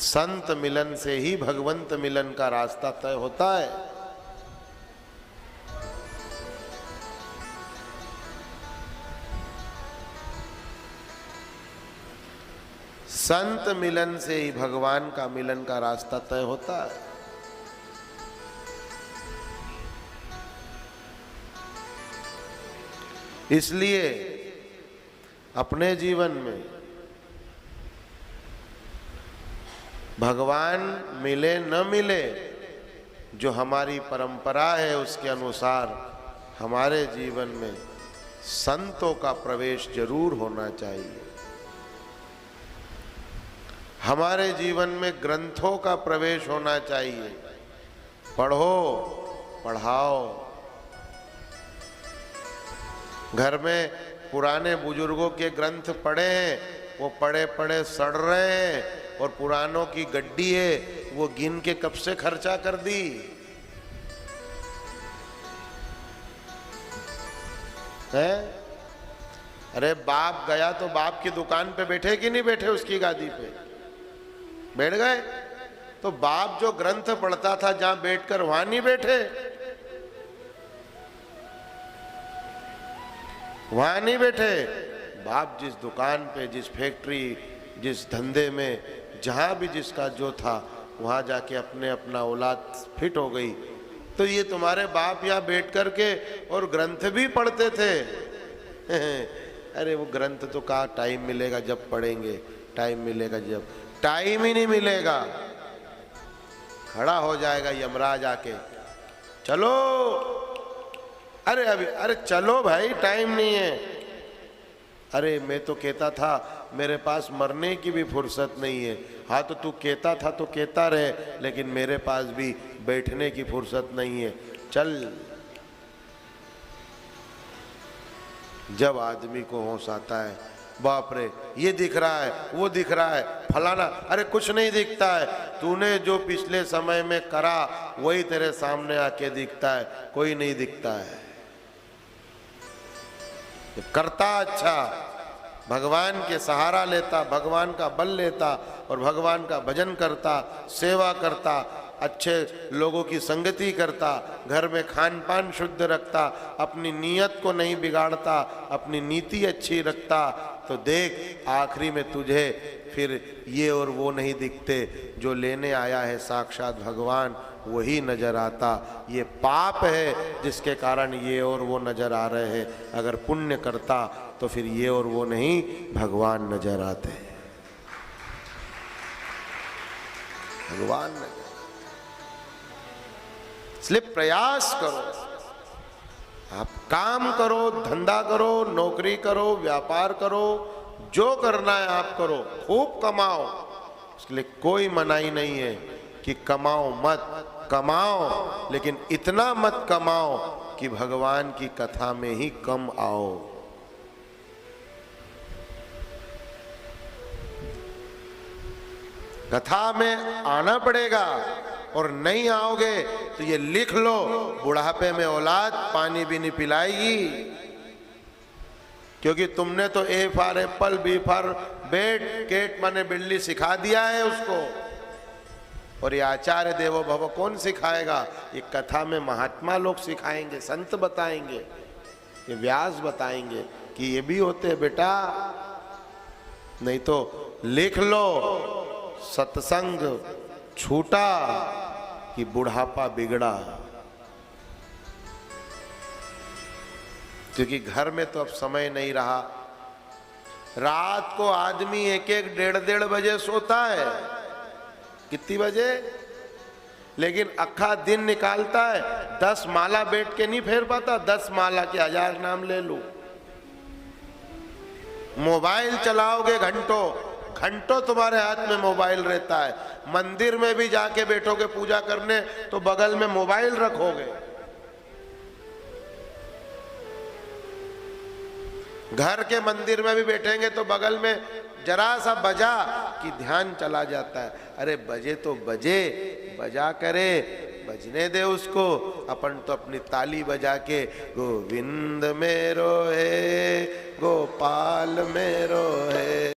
संत मिलन से ही भगवंत मिलन का रास्ता तय होता है। संत मिलन से ही भगवान का मिलन का रास्ता तय होता है। इसलिए अपने जीवन में भगवान मिले न मिले, जो हमारी परंपरा है उसके अनुसार हमारे जीवन में संतों का प्रवेश जरूर होना चाहिए। हमारे जीवन में ग्रंथों का प्रवेश होना चाहिए। पढ़ो, पढ़ाओ। घर में पुराने बुजुर्गों के ग्रंथ पढ़े हैं, वो पढ़े पढ़े सड़ रहे हैं, और पुरानों की गड्डी है वो गिन के कब से खर्चा कर दी। है? अरे बाप गया तो बाप की दुकान पे बैठे कि नहीं बैठे, उसकी गादी पे बैठ गए, तो बाप जो ग्रंथ पढ़ता था जहां बैठकर वहां नहीं बैठे, वहां नहीं बैठे। बाप जिस दुकान पे, जिस फैक्ट्री, जिस धंधे में, जहां भी जिसका जो था, वहां जाके अपने अपना औलाद फिट हो गई। तो ये तुम्हारे बाप यहाँ बैठ करके और ग्रंथ भी पढ़ते थे। अरे वो ग्रंथ तो कहाँ टाइम मिलेगा जब पढ़ेंगे, टाइम मिलेगा जब, टाइम ही नहीं मिलेगा। खड़ा हो जाएगा यमराज आके, चलो, अरे चलो भाई, टाइम नहीं है। अरे मैं तो कहता था मेरे पास मरने की भी फुर्सत नहीं है। हाँ तो तू कहता था तो कहता रहे, लेकिन मेरे पास भी बैठने की फुर्सत नहीं है, चल। जब आदमी को होश आता है, बाप रे ये दिख रहा है, वो दिख रहा है, फलाना, अरे कुछ नहीं दिखता है। तूने जो पिछले समय में करा वही तेरे सामने आके दिखता है, कोई नहीं दिखता है। करता अच्छा, भगवान के सहारा लेता, भगवान का बल लेता और भगवान का भजन करता, सेवा करता, अच्छे लोगों की संगति करता, घर में खान पान शुद्ध रखता, अपनी नीयत को नहीं बिगाड़ता, अपनी नीति अच्छी रखता, तो देख आखिरी में तुझे फिर ये और वो नहीं दिखते, जो लेने आया है साक्षात भगवान वही नजर आता। ये पाप है जिसके कारण ये और वो नजर आ रहे हैं। अगर पुण्य करता तो फिर ये और वो नहीं, भगवान नजर आते। भगवान नजर। इसलिए प्रयास करो, आप काम करो, धंधा करो, नौकरी करो, व्यापार करो, जो करना है आप करो, खूब कमाओ। इसके लिए कोई मनाही नहीं है कि कमाओ मत, कमाओ, लेकिन इतना मत कमाओ कि भगवान की कथा में ही कम आओ। कथा में आना पड़ेगा, और नहीं आओगे तो ये लिख लो, बुढ़ापे में औलाद पानी भी नहीं पिलाएगी। क्योंकि तुमने तो A for apple, B for bat, cat माने बिल्ली सिखा दिया है उसको। और ये आचार्य देवो भव कौन सिखाएगा? ये कथा में महात्मा लोग सिखाएंगे, संत बताएंगे, ये व्यास बताएंगे कि ये भी होते बेटा। नहीं तो लिख लो, सत्संग छूटा कि बुढ़ापा बिगड़ा। क्योंकि घर में तो अब समय नहीं रहा। रात को आदमी एक एक डेढ़ बजे सोता है। कितनी बजे? लेकिन अक्खा दिन निकालता है, 10 माला बैठ के नहीं फेर पाता। 10 माला के 1000 नाम ले लो। मोबाइल चलाओगे घंटों घंटों, तुम्हारे हाथ में मोबाइल रहता है। मंदिर में भी जाके बैठोगे पूजा करने तो बगल में मोबाइल रखोगे। घर के मंदिर में भी बैठेंगे तो बगल में जरा सा बजा कि ध्यान चला जाता है। अरे बजे तो बजे, बजा करे, बजने दे उसको। अपन तो अपनी ताली बजा के गोविंद मेरो है, गोपाल मेरो है।